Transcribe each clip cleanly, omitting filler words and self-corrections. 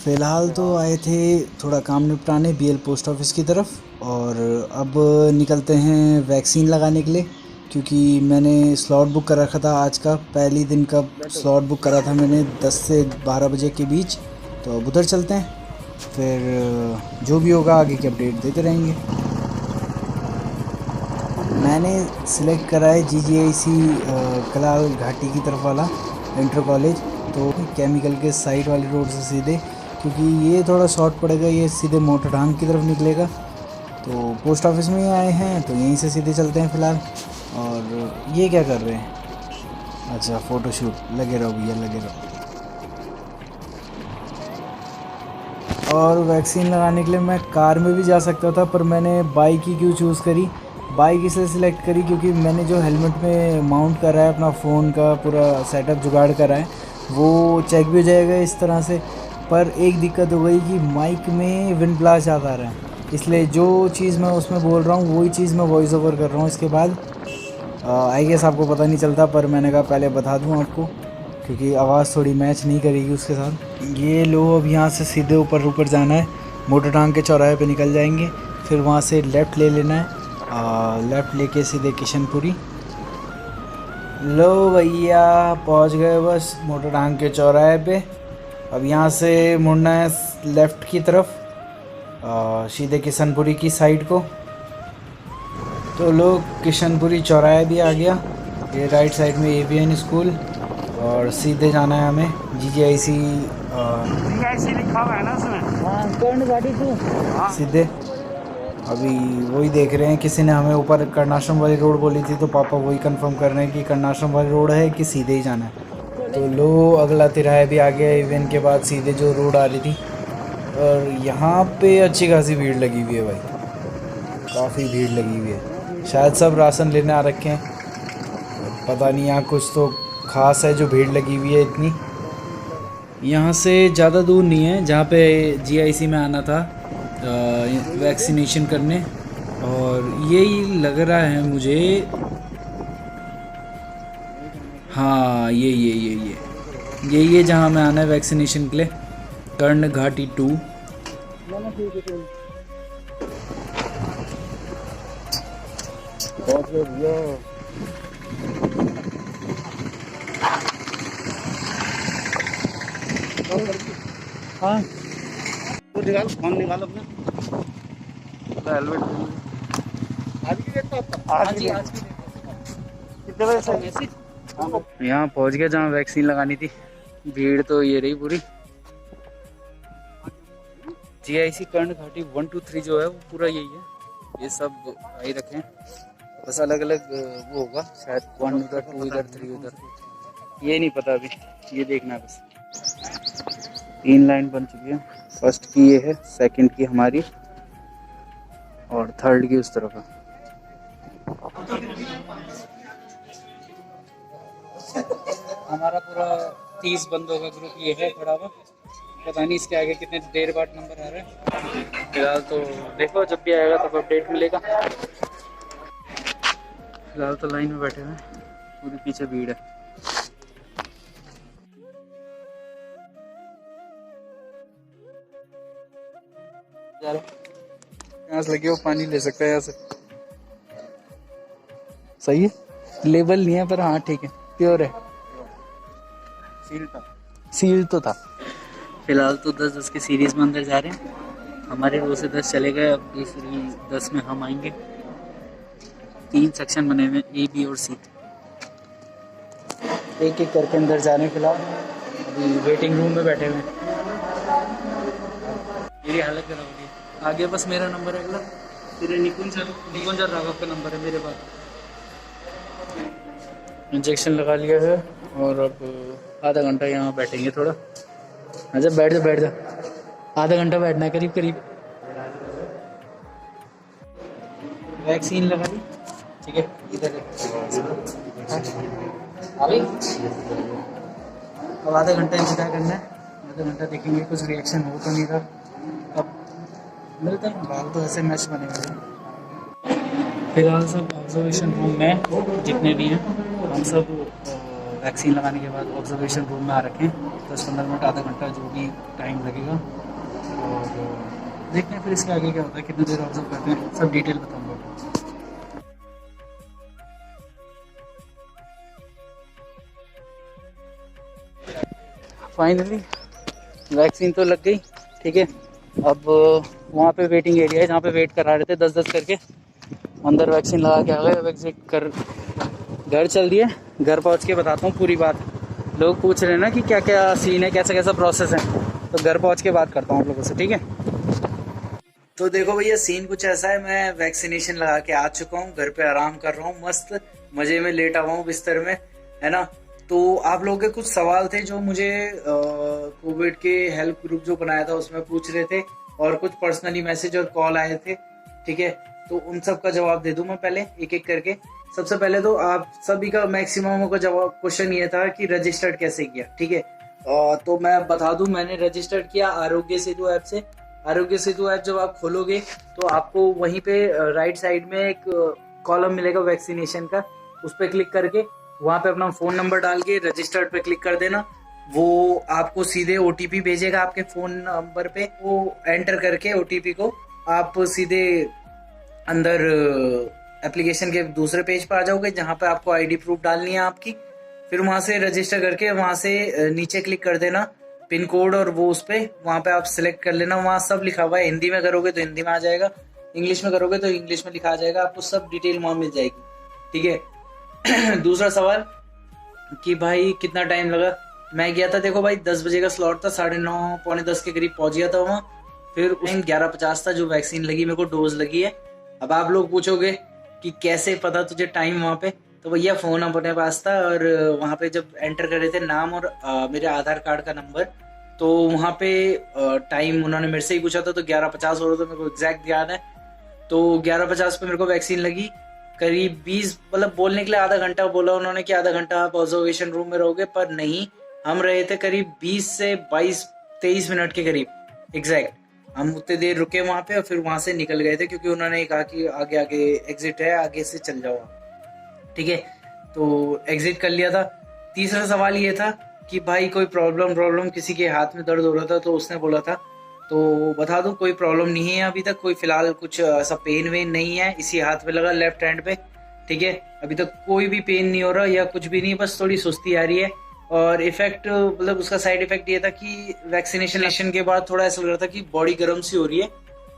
फ़िलहाल तो आए थे थोड़ा काम निपटाने बीएल पोस्ट ऑफिस की तरफ, और अब निकलते हैं वैक्सीन लगाने के लिए, क्योंकि मैंने स्लॉट बुक कर रखा था। आज का पहली दिन का स्लॉट बुक करा था मैंने 10 से 12 बजे के बीच। तो अब उधर चलते हैं, फिर जो भी होगा आगे की अपडेट देते रहेंगे। मैंने सिलेक्ट करा है GGIC कलाल घाटी की तरफ वाला इंटर कॉलेज, तो केमिकल के साइड वाली रोड से सीधे, क्योंकि ये थोड़ा शॉर्ट पड़ेगा, ये सीधे मोटरढांग की तरफ निकलेगा। तो पोस्ट ऑफिस में ही आए हैं तो यहीं से सीधे चलते हैं फ़िलहाल। और ये क्या कर रहे हैं? अच्छा, फ़ोटोशूट, लगे रहो भैया लगे रहो। और वैक्सीन लगाने के लिए मैं कार में भी जा सकता था, पर मैंने बाइक ही क्यों चूज़ करी, बाइक इसलिए सिलेक्ट करी क्योंकि मैंने जो हेलमेट में माउंट करा है अपना फ़ोन का पूरा सेटअप जुगाड़ करा है, वो चेक भी हो जाएगा इस तरह से। पर एक दिक्कत हो गई कि माइक में विंड ब्लास्ट ज़्यादा आ रहा है, इसलिए जो चीज़ मैं उसमें बोल रहा हूँ वही चीज़ मैं वॉइस ओवर कर रहा हूँ इसके बाद। आई गेस आपको पता नहीं चलता, पर मैंने कहा पहले बता दूँ आपको, क्योंकि आवाज़ थोड़ी मैच नहीं करेगी उसके साथ। ये लो, अब यहाँ से सीधे ऊपर जाना है, मोटरटांग के चौराहे पे निकल जाएंगे, फिर वहाँ से लेफ़्ट ले लेना है, लेफ़्ट लेके सीधे किशनपुरी। लो भैया पहुँच गए बस मोटरटांग के चौराहे पे। अब यहाँ से मुड़ना है लेफ़्ट की तरफ, सीधे किशनपुरी की साइड को। तो लोग किशनपुरी चौराहे भी आ गया, ये राइट साइड में ABN स्कूल, और सीधे जाना है हमें GGIC लिखा हुआ है ना उसमें। हाँ, कर्ण घाटी टू सीधे। अभी वही देख रहे हैं, किसी ने हमें ऊपर कर्णाश्रम वाली रोड बोली थी, तो पापा वही कंफर्म कर रहे हैं कि कर्णाश्रम वाली रोड है कि सीधे ही जाना है। तो लो, अगला तिराहा भी आ गया इवेंट के बाद, सीधे जो रोड आ रही थी। और यहाँ पे अच्छी खासी भीड़ लगी हुई है भाई, काफ़ी भीड़ लगी हुई है। शायद सब राशन लेने आ रखे हैं, पता नहीं, यहाँ कुछ तो ख़ास है जो भीड़ लगी हुई है इतनी। यहाँ से ज़्यादा दूर नहीं है जहाँ पे GIC में आना था वैक्सीनेशन करने, और यही लग रहा है मुझे। हाँ, ये जहाँ में आना है वैक्सीनेशन के लिए, कर्ण घाटी 2। हाँ, तो निकाल, फोन निकाल अपना, हेलमेट। आज की डेट था, आज की कितने बजे से? यहाँ पहुँच गया जहाँ वैक्सीन लगानी थी। भीड़ तो ये रही पूरी। GIC कर्ण घाटी 1 2 3 जो है वो पूरा यही है, ये सब आई रखे हैं, बस अलग अलग वो होगा शायद, 1 उधर, 2 इधर, 3 उधर, ये नहीं पता अभी, ये देखना है बस। 3 लाइन बन चुकी है, फर्स्ट की ये है, सेकंड की हमारी, और थर्ड की उस तरफ है। हमारा पूरा 30 बंदों का ग्रुप ये है खड़ा हुआ, पता नहीं इसके आगे कितने देर बाद नंबर आ रहा है। फिलहाल तो देखो, जब भी आएगा तब अपडेट मिलेगा। फिलहाल तो लाइन में बैठे हुए हैं, पूरी पीछे भीड़ है। यहाँ से लगे हो, पानी ले सकता है यहाँ से, सही है, लेबल नहीं है पर हाँ ठीक है, प्योर है, सील तो था। फिलहाल तो 10-10 की सीरीज में अंदर जा रहे हैं, हमारे 2 से 10 चले गए, अब तीसरी 10 में हम आएंगे। 3 सेक्शन बने हुए, A B और C, एक एक करके अंदर जा रहे हैं। फिलहाल अभी वेटिंग रूम में बैठे हुए हैं, मेरी हालत खराब हो गई। आगे बस मेरा नंबर है अगला, फिर निकुंज राघव का नंबर है मेरे पास। इंजेक्शन लगा लिया है, और अब आधा घंटा यहाँ बैठेंगे थोड़ा। अच्छा बैठ जा, आधा घंटा बैठना है करीब करीब। वैक्सीन लगा ली, ठीक है, इधर अभी अब आधा घंटा इंतजार करना है, आधा घंटा देखेंगे कुछ रिएक्शन हो तो नहीं रहा, अब मिलते हैं। बाल तो ऐसे मैच बने हुए हैं। फिलहाल सब ऑब्जर्वेशन रूम में जितने भी हैं, हम सब वैक्सीन लगाने के बाद ऑब्जर्वेशन रूम में आ रखे हैं, 10-15 मिनट, आधा घंटा, जो भी टाइम लगेगा। और देखते हैं फिर इसके आगे क्या होता है, कितनी देर ऑब्जर्व करते हैं, सब डिटेल बताऊँगा। फाइनली वैक्सीन तो लग गई, ठीक है। अब वहाँ पे वेटिंग एरिया है जहाँ पे वेट करा रहे थे 10-10 करके, अंदर वैक्सीन लगा के आ गए। अब एग्जिट कर घर चल दिए। घर पहुँच के बताता हूँ पूरी बात। लोग पूछ रहे हैं ना कि क्या क्या सीन है, कैसा कैसा प्रोसेस है, तो घर पहुँच के बात करता हूँ आप लोगों से, ठीक है। तो देखो भैया, सीन कुछ ऐसा है, मैं वैक्सीनेशन लगा के आ चुका हूँ, घर पे आराम कर रहा हूँ, मस्त मजे में लेटा हुआ हूँ बिस्तर में, है ना। तो आप लोगों के कुछ सवाल थे जो मुझे कोविड के हेल्प ग्रुप जो बनाया था उसमें पूछ रहे थे, और कुछ पर्सनली मैसेज और कॉल आए थे, ठीक है। तो उन सब का जवाब दे दूं मैं पहले एक एक करके। सबसे पहले तो आप सभी का मैक्सिमम का जवाब क्वेश्चन ये था कि रजिस्टर्ड कैसे किया, ठीक है। तो मैं बता दूं, मैंने रजिस्टर्ड किया आरोग्य सेतु ऐप से। आरोग्य सेतु ऐप जब आप खोलोगे तो आपको वहीं पे राइट साइड में एक कॉलम मिलेगा वैक्सीनेशन का, उस पर क्लिक करके वहाँ पे अपना फोन नंबर डाल के रजिस्टर्ड पे क्लिक कर देना। वो आपको सीधे OTP भेजेगा आपके फोन नंबर पे, वो एंटर करके OTP को आप सीधे अंदर एप्लीकेशन के दूसरे पेज पर आ जाओगे जहाँ पे आपको ID प्रूफ डालनी है आपकी। फिर वहाँ से रजिस्टर करके वहाँ से नीचे क्लिक कर देना पिन कोड, और वो उस पर वहाँ पे आप सिलेक्ट कर लेना। वहाँ सब लिखा हुआ है, हिंदी में करोगे तो हिंदी में आ जाएगा, इंग्लिश में करोगे तो इंग्लिश में लिखा आ जाएगा, आपको सब डिटेल वहाँ मिल जाएगी, ठीक है। दूसरा सवाल कि भाई कितना टाइम लगा। मैं गया था, देखो भाई 10 बजे का स्लॉट था, 9:30 पौने 10 के करीब पहुंच गया था वहाँ। फिर 11:50 था जो वैक्सीन लगी, मेरे को डोज लगी है। अब आप लोग पूछोगे कि कैसे पता तुझे टाइम वहाँ पे, तो भैया फ़ोन अपने पास था, और वहाँ पे जब एंटर कर रहे थे नाम और मेरे आधार कार्ड का नंबर, तो वहाँ पे टाइम उन्होंने मेरे से ही पूछा था, तो 11:50 हो रहा था, मेरे को एग्जैक्ट याद है। तो 11:50 पे मेरे को वैक्सीन लगी। करीब 20, मतलब बोलने के लिए आधा घंटा बोला उन्होंने कि आधा घंटा आप ऑब्जर्वेशन रूम में रहोगे, पर नहीं, हम रहे थे करीब 20 से 22-23 मिनट के करीब एग्जैक्ट। हम उतने देर रुके वहाँ पे और फिर वहाँ से निकल गए थे, क्योंकि उन्होंने कहा कि आगे आगे एग्जिट है, आगे से चल जाओ आप, ठीक है। तो एग्जिट कर लिया था। तीसरा सवाल ये था कि भाई कोई प्रॉब्लम, किसी के हाथ में दर्द हो रहा था, तो उसने बोला था, तो बता दूं कोई प्रॉब्लम नहीं है अभी तक, कोई फिलहाल कुछ ऐसा पेन वेन नहीं है, इसी हाथ में लगा लेफ्ट हैंड पे, ठीक है। अभी तक कोई भी पेन नहीं हो रहा या कुछ भी नहीं, बस थोड़ी सुस्ती आ रही है। और इफेक्ट, मतलब उसका साइड इफेक्ट ये था कि वैक्सीनेशन के बाद थोड़ा ऐसा लग रहा था कि बॉडी गर्म सी हो रही है,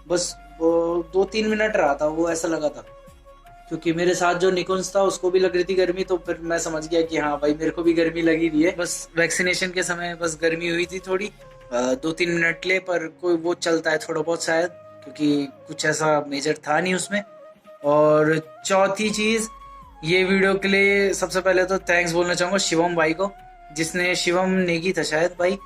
बस 2-3 मिनट रहा था वो, ऐसा लगा था। क्योंकि मेरे साथ जो निकुंज था उसको भी लग रही थी गर्मी, तो फिर मैं समझ गया कि हाँ भाई मेरे को भी गर्मी लगी रही है। बस वैक्सीनेशन के समय बस गर्मी हुई थी थोड़ी, 2-3 मिनट के लिए, पर कोई वो चलता है थोड़ा बहुत शायद, क्योंकि कुछ ऐसा मेजर था नहीं उसमें। और चौथी चीज़, ये वीडियो के लिए सबसे पहले तो थैंक्स बोलना चाहूँगा शिवम भाई को, जिसने, शिवम नेगी था शायद भाई,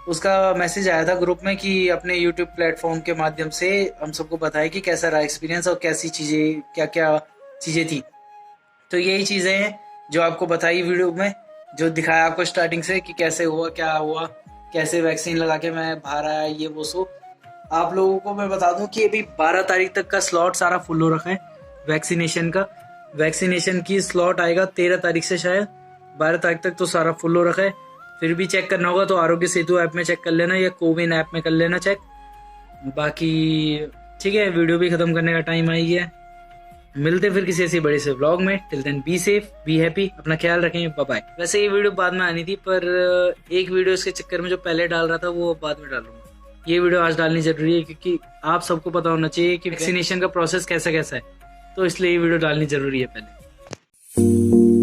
उसका मैसेज आया था ग्रुप में कि अपने यूट्यूब प्लेटफॉर्म के माध्यम से हम सबको बताया कि कैसा रहा एक्सपीरियंस और कैसी चीज़ें, क्या क्या चीज़ें थी। तो यही चीज़ें हैं जो आपको बताई वीडियो में, जो दिखाया आपको स्टार्टिंग से कि कैसे हुआ, क्या हुआ, कैसे वैक्सीन लगा के मैं बाहर आया, ये वो सो। आप लोगों को मैं बता दूं कि अभी 12 तारीख तक का स्लॉट सारा फुल हो रखा है वैक्सीनेशन का। वैक्सीनेशन की स्लॉट आएगा 13 तारीख से, शायद 12 तारीख तक तो सारा फुल हो रखा है। फिर भी चेक करना होगा तो आरोग्य सेतु ऐप में चेक कर लेना या कोविन ऐप में कर लेना चेक। बाकी ठीक है, वीडियो भी ख़त्म करने का टाइम आ गया है। मिलते फिर किसी ऐसी बड़े से व्लॉग में। Till then be safe, be happy, अपना ख्याल रखें, बाय बाय। वैसे ये वीडियो बाद में आनी थी, पर एक वीडियो इसके चक्कर में जो पहले डाल रहा था वो बाद में डालूंगा। ये वीडियो आज डालनी जरूरी है क्योंकि आप सबको पता होना चाहिए कि वैक्सीनेशन का प्रोसेस कैसा कैसा है, तो इसलिए ये वीडियो डालनी जरूरी है पहले।